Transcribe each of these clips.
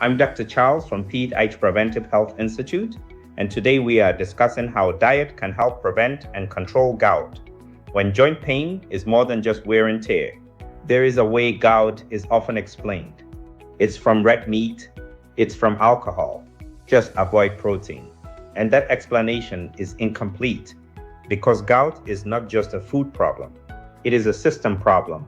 I'm Dr. Charles from PHI Preventive Health Institute, and today we are discussing how diet can help prevent and control gout. When joint pain is more than just wear and tear, there is a way gout is often explained. It's from red meat, it's from alcohol. Just avoid protein. And that explanation is incomplete because gout is not just a food problem. It is a system problem,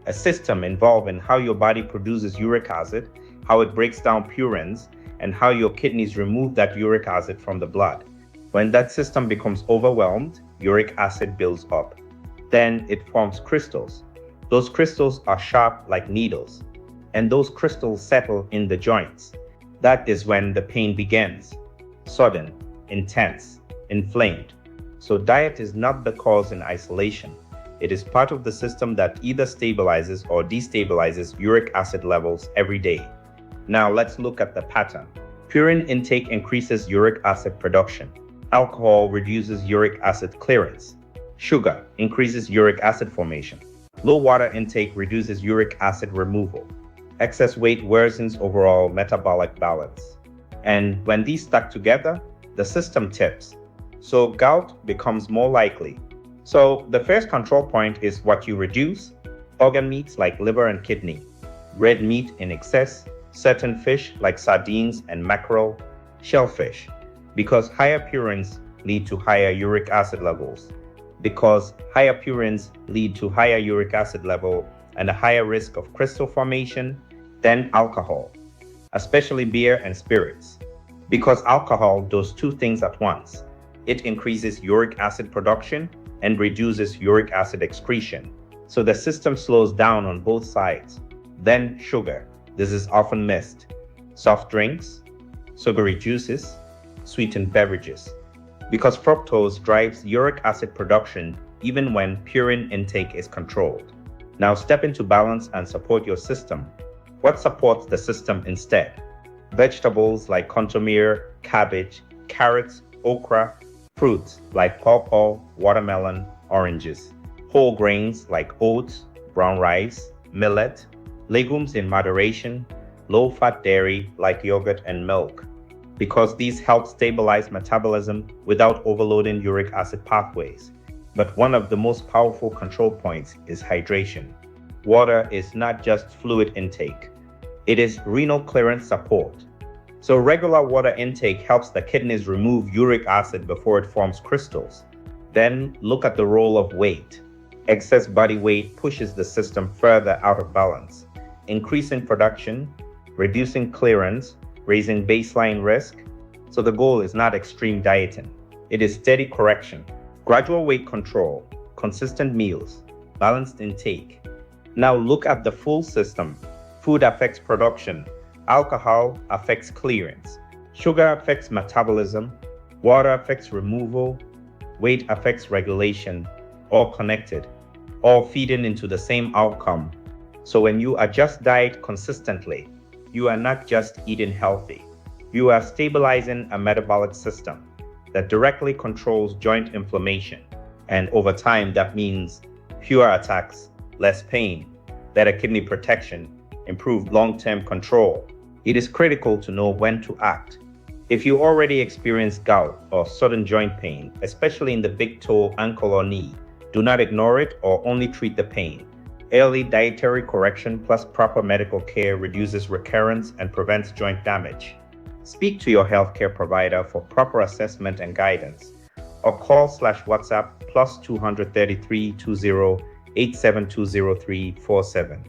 a system involving how your body produces uric acid, how it breaks down purines, and how your kidneys remove that uric acid from the blood. When that system becomes overwhelmed, uric acid builds up. Then it forms crystals. Those crystals are sharp like needles, and those crystals settle in the joints. That is when the pain begins. Sudden, intense, inflamed. So diet is not the cause in isolation. It is part of the system that either stabilizes or destabilizes uric acid levels every day. Now let's look at the pattern. Purine intake increases uric acid production. Alcohol reduces uric acid clearance. Sugar increases uric acid formation. Low water intake reduces uric acid removal. Excess weight worsens overall metabolic balance. And when these stack together, the system tips. So gout becomes more likely. So the first control point is what you reduce: organ meats like liver and kidney, red meat in excess, certain fish like sardines and mackerel, shellfish, because higher purines lead to higher uric acid levels. Because higher purines lead to higher uric acid level and a higher risk of crystal formation, then alcohol, especially beer and spirits. Because alcohol does two things at once. It increases uric acid production and reduces uric acid excretion. So the system slows down on both sides. Then sugar. This is often missed. Soft drinks, sugary juices, sweetened beverages. Because fructose drives uric acid production even when purine intake is controlled. Now step into balance and support your system. What supports the system instead? Vegetables like contomere, cabbage, carrots, okra, fruits like pawpaw, watermelon, oranges, whole grains like oats, brown rice, millet, legumes in moderation, low-fat dairy like yogurt and milk, because these help stabilize metabolism without overloading uric acid pathways. But one of the most powerful control points is hydration. Water is not just fluid intake, it is renal clearance support. So regular water intake helps the kidneys remove uric acid before it forms crystals. Then look at the role of weight. Excess body weight pushes the system further out of balance, increasing production, reducing clearance, raising baseline risk. So the goal is not extreme dieting. It is steady correction, gradual weight control, consistent meals, balanced intake. Now look at the full system. Food affects production. Alcohol affects clearance. Sugar affects metabolism. Water affects removal. Weight affects regulation. All connected, all feeding into the same outcome. So when you adjust diet consistently, you are not just eating healthy. You are stabilizing a metabolic system that directly controls joint inflammation. And over time, that means fewer attacks, less pain, better kidney protection, improved long-term control. It is critical to know when to act. If you already experience gout or sudden joint pain, especially in the big toe, ankle, or knee, do not ignore it or only treat the pain. Early dietary correction plus proper medical care reduces recurrence and prevents joint damage. Speak to your healthcare provider for proper assessment and guidance, or call/WhatsApp +233 20 8720347.